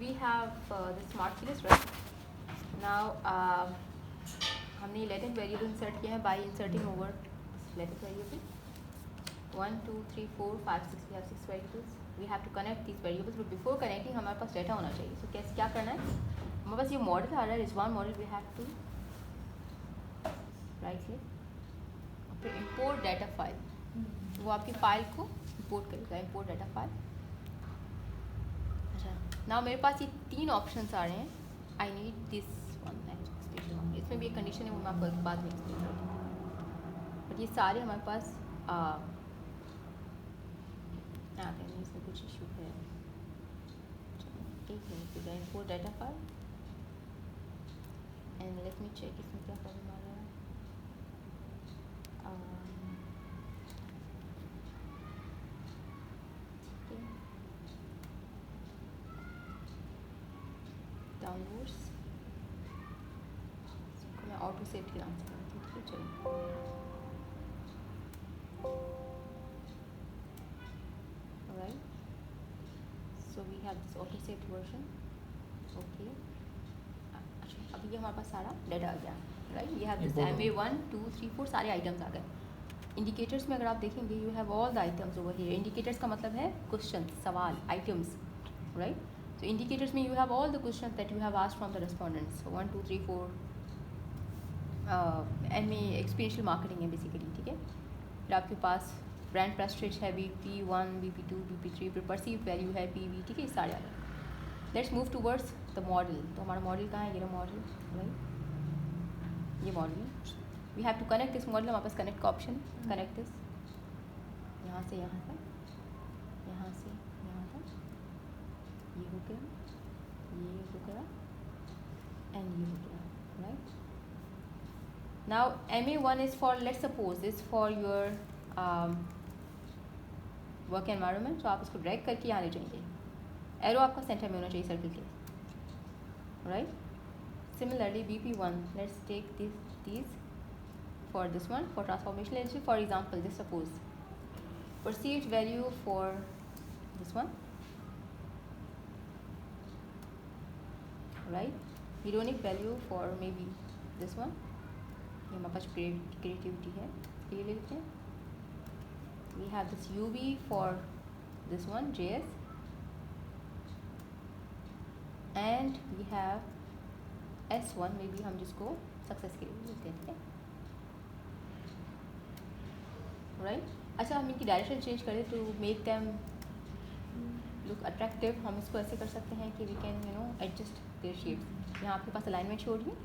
we have the smart keyless, right? Now हमने latent variable insert किया है by inserting over latent variable 1 2 3 4 5 6 we have 6 variables. We have to connect these variables, but before connecting हमारे पास data होना चाहिए. So कैसे क्या करना है? हमारे पास ये model आ रहा है, Rizwan model. We have to right click, फिर import data file. वो आपकी फाइल को import करेगा, import data file. अच्छा, now मेरे पास ये 3 ऑप्शंस आ रहे हैं. I need this one next. इसमें भी एक कंडीशन है, वो मैं आपको बाद में एक्सप्लेन करूँगी. बट ये सारे हमारे पास इसमें कुछ इशू है. एक minute to import data file and let me check इसमें क्या प्रॉब्लम आ रहा है. डाउनलोड्स मैं ऑटो सेव के नाम से करती हूँ. चलो right. So we have this auto save version. Okay, अच्छा अभी ये हमारे पास सारा डाटा आ गया. राइट, ये हैव दिस MA 1 2 3 4 सारे आइटम्स आ गए. इंडिकेटर्स में अगर आप देखेंगे you have all the items over here. Indicators का मतलब है क्वेश्चन, सवाल, items. Right, so indicators mean you have all the questions that you have asked from the respondents. So 1 2 3 4 MA experiential marketing है basically. ठीक है, फिर आपके पास brand Prestige है, BP1 BP2 BP3, फिर परसीव वैल्यू है PV. ठीक है, ये सारे आ गए. Let's move towards the model. तो हमारा मॉडल कहाँ है? ये मॉडल. राइट, ये model. We have to connect this model. हमारे पास कनेक्ट का ऑप्शन. कनेक्ट दिस यहाँ से यहाँ तक, यहाँ से यहाँ तक, ये हो गया, ये हो गया एंड ये हो गया. Right, now MA1 is for, let's suppose is for your work environment. तो आप इसको ड्रैग करके यहाँ ले जाएंगे. एरो आपका सेंटर में होना चाहिए सर्कल के. Right, similarly BP1, let's take this for this one for transformation. Let's say for example, just suppose perceived value for this one, right? Hedonic value for maybe this one. ये हमारे पास creativity है, ये ले लेते हैं. We have this UV for this one, JS, and we have S1 maybe हम जिसको success के लिए लेते हैं. राइट, अच्छा हम इनकी डायरेक्शन चेंज करें to make them look attractive. हम इसको ऐसे कर सकते हैं कि we can adjust their shapes. यहाँ आपके पास अलाइनमेंट छोड़ रही है,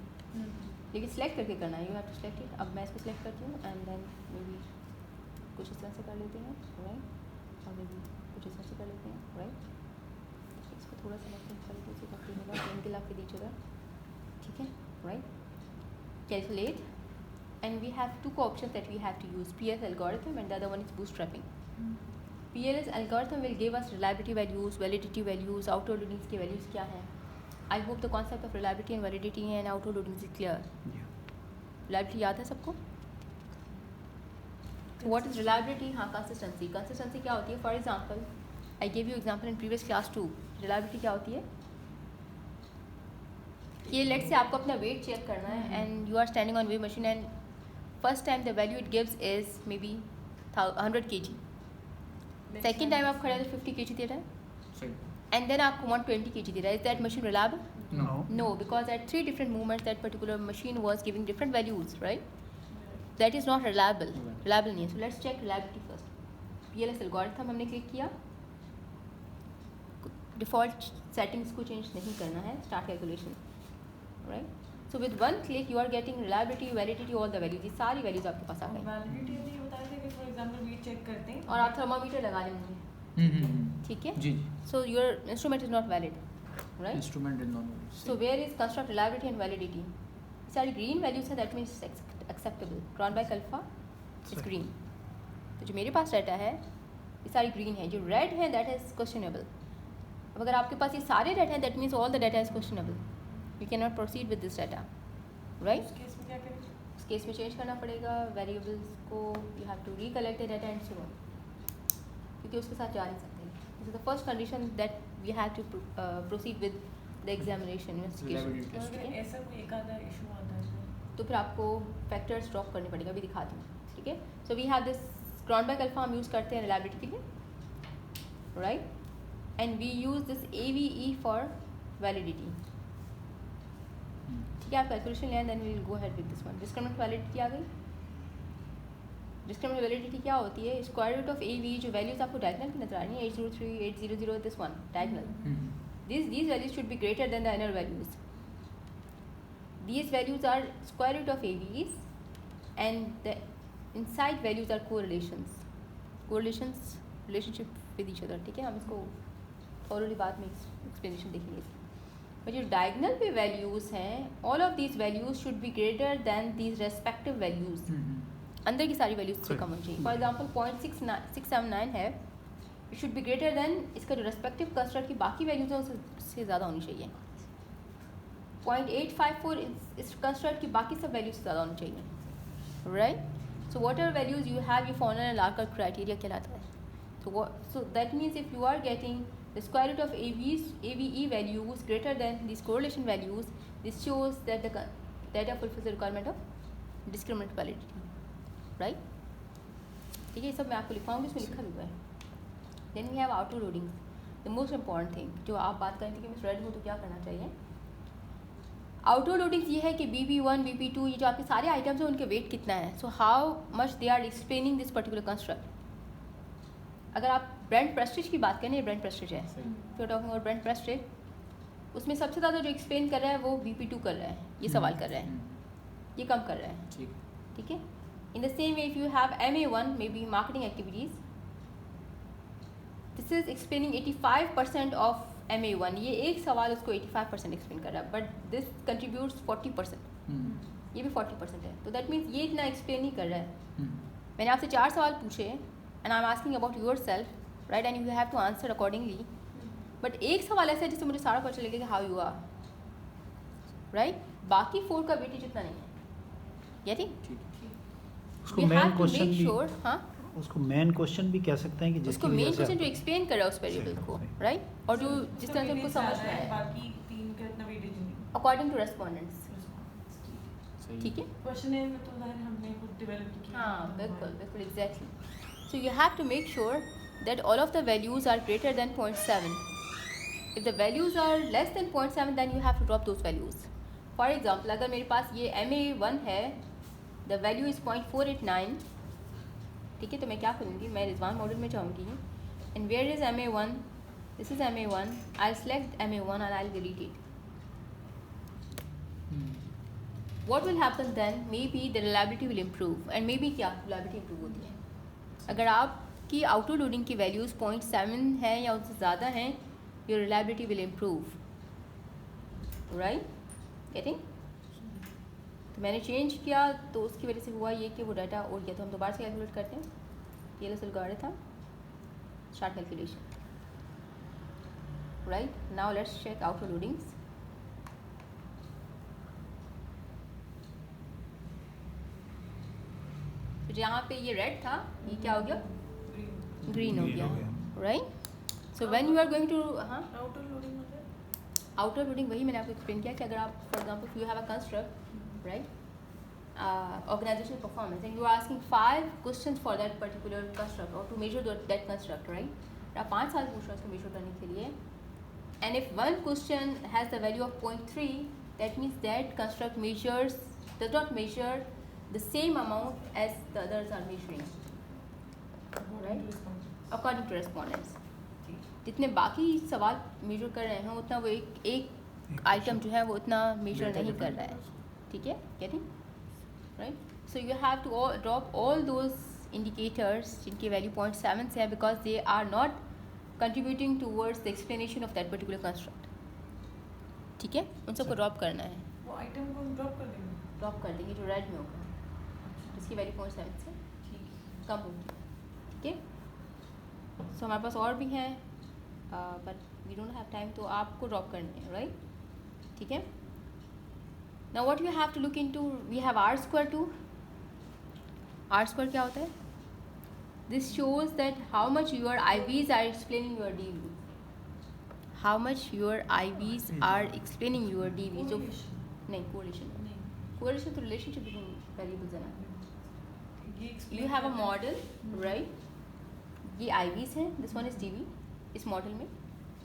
लेकिन सिलेक्ट करके करना है. You have to select it. अब मैं इसको सिलेक्ट करती हूँ एंड देन मे बी कुछ इस तरह से कर लेते हैं. राइट, और मे बी कुछ इस तरह से कर लेते हैं. राइट, इसको थोड़ा सा तरीके से करते होगा एंगल आपके दी जगह. ठीक है, right. Calculate, and we have two options that we have to use, PLS algorithm and the other one is bootstrapping. PLS algorithm will give us reliability values, validity values, outer loadings के values क्या हैं. I hope the concept of reliability and validity and outer loadings is clear. Reliability याद है सबको? So what is reliability? हाँ, consistency. Consistency क्या होती है? For example, I gave you example in previous class 2. Reliability क्या होती है? ये लेट्स से आपको अपना वेट चेक करना है and you are standing on weigh machine and first time the value it gives is maybe 100 kg. Second time आप खड़े तो 50 kg दे रहा है एंड देन आपको 120 kg दे रहा है. Is that machine reliable? No, because at 3 different movements that particular machine was giving different values, right? That is not reliable. Reliable नहीं है. So let's check reliability first. PLS algorithm हमने click किया. Default settings को change नहीं करना है. Start calculation. Right, so with one click you are getting reliability, validity, all the values. ये सारी वैल्यूज आपके पास आ गई. वैलिडिटी नहीं होता है कि फॉर एग्जांपल वेट चेक करते हैं और आप थर्मामीटर लगा लेंगे. ठीक है, जी. So your instrument is not valid. Right, instrument is not valid. So where is construct reliability and validity. सारी ग्रीन वैल्यूज है, that means acceptable. Cronbach alpha is green. तो जो मेरे पास डाटा है ये सारी ग्रीन है. जो रेड है दैट इज क्वेश्चनेबल. अब अगर आपके पास ये सारे डाटा हैं that means all the data is questionable. You can not proceed with this data. Right, इस केस में क्या करें? इस केस में चेंज करना पड़ेगा वेरिएबल्स को. You have to recollect the data and so on, क्योंकि उसके साथ जा नहीं सकते. This is the first condition that we have to proceed with the examination investigation. Reliability test. अगर ऐसा कोई एक आधा इशू आता है तो फिर आपको फैक्टर्स ड्रॉप करने पड़ेगा, अभी दिखा दूँ, ठीक है. So we have this Cronbach alpha हम यूज़ करते हैं रिलायबिलिटी के लिए, right, and we use this AVE for validity. ठीक है, आप कैलकुलेशन लें, then we will go ahead with this one. Discriminant validity आ गई. डिस्क्रिमिनेंट वैलिडिटी क्या होती है? स्क्वायर रूट ऑफ AVE, जो वैल्यूज आपको डायगोनल की नजर आ रही है, 803, 800, this one diagonal. These values should be greater than the inner values. These values are square root of AVEs, and the inside values are correlations. Correlations, relationship with each other. ठीक है, हम इसको thoroughly बाद में explanation देखेंगे इसकी. but जो diagonal पे values हैं, all of these values should be greater than these respective values. अंदर की सारी values से कम होनी चाहिए. For example, 0.679 है, it should be greater than इसका जो respective construct की बाकी values हैं उससे ज़्यादा होनी चाहिए. 0.854 इस construct की बाकी सब values से ज़्यादा होनी चाहिए, right? So whatever values you have, you fall under Larker criteria कहलाता है. So that means if you are getting the square root of AVE values greater than these correlation values, this shows that the data fulfills the requirement of discriminant validity, right? ठीक है, ये सब मैं आपको लिखवाऊंगी, इसमें लिखा भी हुआ है. Then we have auto loading, the most important thing. जो आप बात करें थी कि मैं रेड हूँ तो क्या करना चाहिए. आउटो लोडिंग ये है कि BP1, BP2, ये जो आपके सारे आइटम्स हैं उनके वेट कितना है. So how much they are explaining this particular construct. अगर आप ब्रेंट प्रेस्टिज की बात करें, ब्रेंट प्रेस्टिज है, फिर टॉकिंग अबाउट ब्रेंट प्रेस्टिज, उसमें सबसे ज़्यादा जो एक्सप्लेन कर रहा है वो BP2 कर रहा है, ये सवाल कर रहा है, ये कम कर रहा है. ठीक है. In the same way if you have MA1 may be marketing activities, this is explaining 85% of MA1. ये एक सवाल उसको 85% एक्सप्लेन कर रहा है, बट दिस कंट्रीब्यूट्स 40%. ये भी 40% है. तो दैट मीन्स ये इतना एक्सप्लेन नहीं कर रहा है. मैंने आपसे 4 सवाल पूछे and I am asking about yourself, right, and you have to answer accordingly. But एक सवाल ऐसा है जिससे मुझे सारा पता चलेगा कि हाउ यू आर, राइट. बाकी 4 का वेटेज इतना नहीं है. गेटिंग? उसको मेन क्वेश्चन भी, हाँ, उसको मेन क्वेश्चन भी कह सकते हैं कि उसको मेन क्वेश्चन जो एक्सप्लेन कर रहा है उस वेरिएबल को, राइट, और जो जिस तरह से उनको समझ में आया बाकी 3 का इतना वेटेज नहीं. According to respondents. ठीक है. क्वेश्चनर में तो ज़ाहिर हमने खुद डेवलप किया. हाँ, बिल्कुल बिल्कुल, exactly. So you have to make sure that all of the values are greater than 0.7. If the values are less than 0.7 then you have to drop those values. For example, अगर मेरे पास ये MA1 है, the value is 0.489. ठीक है, तो मैं क्या करूँगी, मैं रिजवान मॉडल में जाऊँगी and where is MA1, this is MA1, I select MA1 and I delete it. What will happen then? Maybe the reliability will improve, and maybe क्या reliability improve होती है. अगर आपकी auto loading की values 0.7 है या उससे ज़्यादा हैं, your reliability will improve, right? Getting? तो मैंने चेंज किया तो उसकी वजह से हुआ ये कि वो डाटा उड़ गया. तो हम दोबारा से कैलकुलेट करते हैं. TLS algorithm, start calculation, right? Now let's check auto loadings. जहाँ पे ये रेड था, ये क्या हो गया, ग्रीन हो गया, right. So when you are going to, हाँ, आउटर लोडिंग मतलब आउटर लोडिंग वही मैंने आपको एक्सप्लेन किया कि अगर आप for example you have a construct, right, organizational performance, and you are asking 5 questions for that particular construct or to measure that construct, right? आप 5 सवाल पूछ रहे हो उसको मेजर करने के लिए, and if one question has the value of 0.3, that means that construct does not measure the same amount as the others are measuring, right? According to respondents. जितने बाकी सवाल मेजर कर रहे हैं उतना वो एक आइटम जो है वो उतना मेजर नहीं कर रहा है. ठीक है, getting? Right? So you have to drop all those indicators जिनकी वैल्यू 0.7 से है, because they are not contributing towards the explanation of that particular construct. ठीक है, उन सबको ड्रॉप करना है. वो आइटम को ड्रॉप कर देंगे. ड्रॉप कर देंगे जो रेड में होगा, जिसकी वैल्यू 0.7 से कम होगी. ठीक है. सो हमारे पास और भी हैं, but we don't have time, तो आपको ड्रॉप करनी है, राइट. ठीक है. Now what you have to look into, we have R square too. R square क्या होता है? This shows that how much your IVs are explaining your DV. how much your IVs are explaining your DV. जो नहीं correlation correlation तो relationship between variables है ना. You have a model, right? ये IVs हैं, this one is DV. इस model में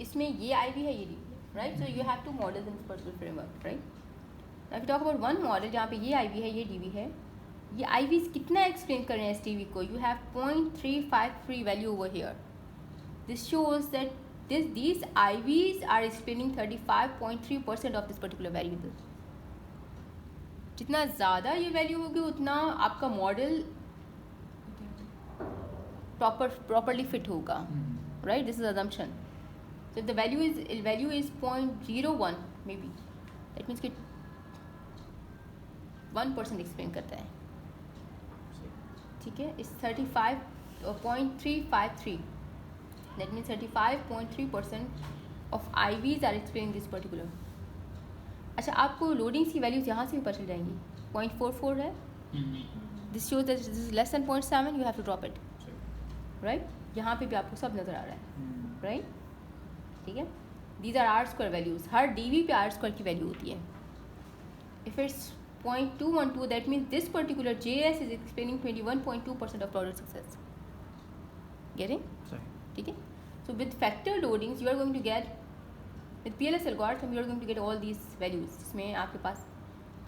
इसमें ये IV है, ये DV, right? So you have two models in this particular framework, right? Now if you talk about one model जहाँ पे ये IV है, ये DV है, ये IVs कितना explain कर रहे हैं इस DV को? You have 0.353 value over here. This shows that these IVs are explaining 35.3% of this particular variable. जितना ज़्यादा ये वैल्यू होगी उतना आपका मॉडल properly fit होगा, right? This is assumption. So if the value is 0.01 maybe, that means कि 1% explain करता है, ठीक है? इस 35.353, that means 35.3% of IVs are explaining this particular. अच्छा, आपको लोडिंग्स की वैल्यूज यहाँ से भी पता चल जाएंगी. 0.44 है, this shows that this is less than 0.7, you have to drop it, right? यहाँ पे भी आपको सब नज़र आ रहा है, राइट? ठीक है, these are R square values. हर डीवी पे आर स्क्वायर की वैल्यू होती है. If it's 0.212, that means this particular JS is explaining 21.2% of product success. Getting? ठीक है. So with factor loadings you are going to get, with PLS algorithm you are going to get all these values. जिसमें आपके पास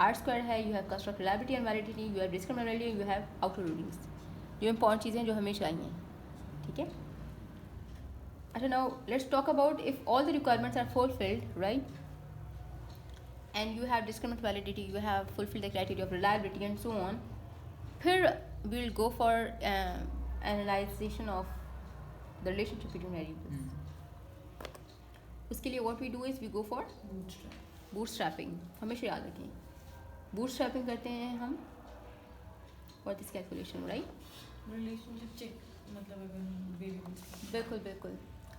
R square है, you have construct reliability and validity, you have discriminant value, you have outer loadings. जो important चीज़ें जो हमें चाहिए, ठीक है? अच्छा, now let's talk about if all the requirements are fulfilled, right? And you have discriminant validity, you have fulfilled the criteria of reliability and so on. फिर we will go for analyzation of the relationship between variables. उसके लिए what we do is we go for bootstrapping. हमेशा याद रखें, bootstrapping करते हैं हम for this calculation, right? Relationship check मतलब अगर वेरिएबल्स, बिल्कुल.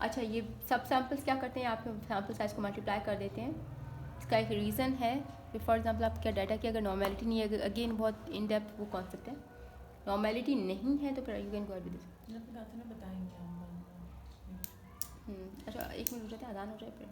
अच्छा, ये सब सैम्पल्स क्या करते हैं, आप सैम्पल साइज को मल्टीप्लाई कर देते हैं. इसका एक रीज़न है कि फॉर एग्जांपल आप क्या डाटा की अगर नॉर्मेलिटी नहीं है, अगेन बहुत इन डेप्थ वो कॉन्सेप्ट है, नॉर्मेलिटी नहीं है तो फिर you can go with this. बताएंगे हम. अच्छा, 1 मिनट हो जाता है, अजान हो जाए फिर.